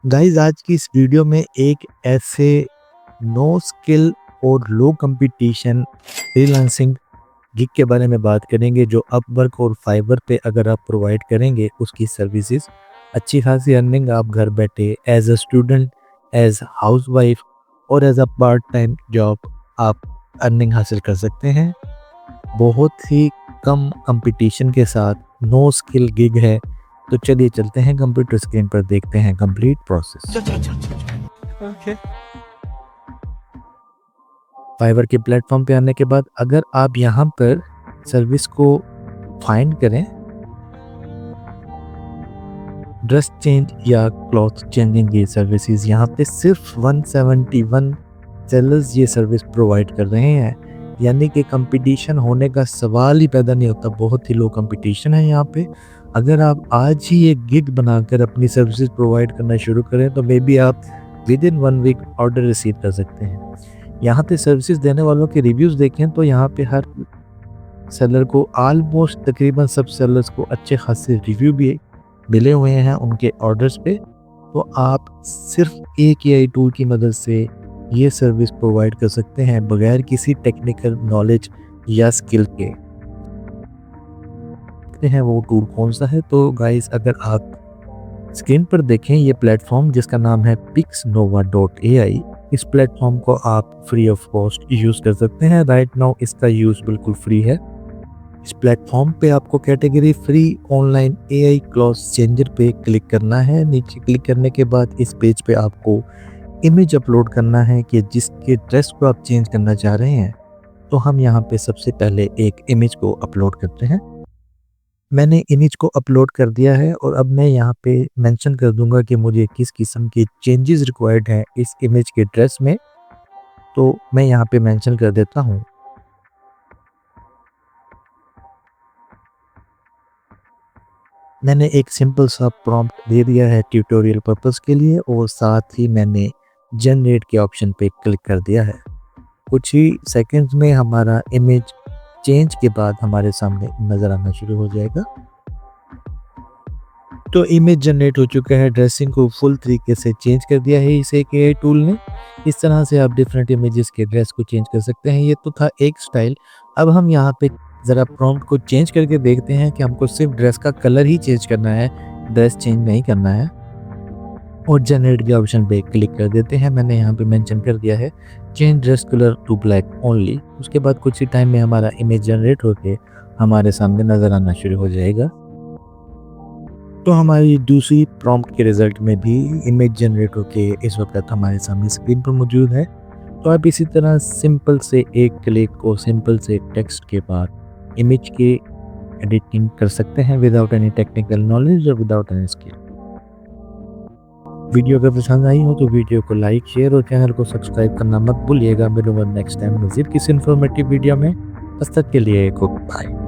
Guys आज की इस वीडियो में एक ऐसे नो स्किल और लो कंपटीशन फ्रीलांसिंग गिग के बारे में बात करेंगे जो अपवर्क और फाइवर पे अगर आप प्रोवाइड करेंगे उसकी सर्विसेज अच्छी खासी अर्निंग आप घर बैठे as a student, as housewife और as a part time job आप अर्निंग हासिल कर सकते हैं। बहुत ही कम कंपटीशन के साथ नो स्किल गिग है। तो चलिए चलते हैं कंप्यूटर स्क्रीन पर, देखते हैं कंप्लीट प्रोसेस। ओके। फाइवर के प्लेटफॉर्म पे आने के बाद अगर आप यहाँ पर सर्विस को फाइंड करें, ड्रेस चेंज या क्लॉथ चेंजिंग ये सर्विसेज, यहाँ पे सिर्फ 171 सेलर्स ये सर्विस प्रोवाइड कर रहे हैं। यानी कि कंपटीशन होने का सवाल ही पैदा नहीं होता, बहुत ही लो कंपटीशन है यहाँ पे। अगर आप आज ही एक गिग बनाकर अपनी सर्विसेज प्रोवाइड करना शुरू करें तो मे बी आप within 1 week order receive कर सकते हैं। यहाँ पे सर्विसेज देने वालों के रिव्यूज़ देखें तो यहाँ पे हर सेलर को ऑलमोस्ट तकरीबन सब सेलर्स को अच्छे खासे रिव्यू भी मिले हुए हैं उनके ऑर्डर्स पे। तो आप सिर्फ एक एआई टूल की मदद से ये सर्विस प्रोवाइड कर सकते हैं बगैर किसी टेक्निकल नॉलेज या स्किल के। देखते हैं वो टूल कौन सा है। तो गाइस अगर आप स्क्रीन पर देखें ये प्लेटफॉर्म जिसका नाम है pixnova.ai, इस प्लेटफॉर्म को आप फ्री ऑफ कॉस्ट यूज़ कर सकते हैं। राइट नाउ इसका यूज़ बिल्कुल फ्री है। इस प्लेटफॉर्म पे आपको category free online AI cloth changer पे क्लिक करना है। नीचे क्लिक करने के बाद इस पेज पे आपको इमेज अपलोड करना है कि जिसके ड्रेस को आप चेंज करना चाह रहे हैं। तो हम यहाँ पे सबसे पहले एक इमेज को अपलोड करते हैं। मैंने इमेज को अपलोड कर दिया है और अब मैं यहाँ पे मेंशन कर दूंगा कि मुझे किस किस्म के चेंजेस रिक्वायर्ड हैं इस इमेज के ड्रेस में। तो मैं यहाँ पे मेंशन कर देता हूँ। मैंने एक सिंपल सा प्रॉम्प्ट दे दिया है ट्यूटोरियल पर्पस के लिए और साथ ही मैंने जनरेट के ऑप्शन पे क्लिक कर दिया है। कुछ ही सेकंड्स में हमारा इमेज चेंज के बाद हमारे सामने नज़र आना शुरू हो जाएगा। तो इमेज जनरेट हो चुका है। ड्रेसिंग को फुल तरीके से चेंज कर दिया है इस एक एआई टूल ने। इस तरह से आप डिफरेंट इमेजेस के ड्रेस को चेंज कर सकते हैं। ये तो था एक स्टाइल। अब हम यहाँ पे ज़रा प्रॉम्प्ट को चेंज करके देखते हैं कि हमको सिर्फ ड्रेस का कलर ही चेंज करना है, ड्रेस चेंज नहीं करना है। और जनरेट के ऑप्शन पे क्लिक कर देते हैं। मैंने यहाँ पे मेंशन कर दिया है change dress colour to black only. उसके बाद कुछ ही टाइम में हमारा इमेज जनरेट होके हमारे सामने नज़र आना शुरू हो जाएगा। तो हमारी दूसरी प्रॉम्प्ट के रिजल्ट में भी इमेज जनरेट होके इस वक्त हमारे सामने स्क्रीन पर मौजूद है। तो आप इसी तरह सिंपल से एक क्लिक और सिंपल से टेक्स्ट के बाद इमेज की एडिटिंग कर सकते हैं विदाउट एनी टेक्निकल नॉलेज और विदाउट एनी स्किल। वीडियो अगर पसंद आई हो तो वीडियो को लाइक, शेयर और चैनल को सब्सक्राइब करना मत भूलिएगा। मिलूंगा नेक्स्ट टाइम मज़ीद किसी इन्फॉर्मेटिव वीडियो में। तब तक के लिए गुड बाय।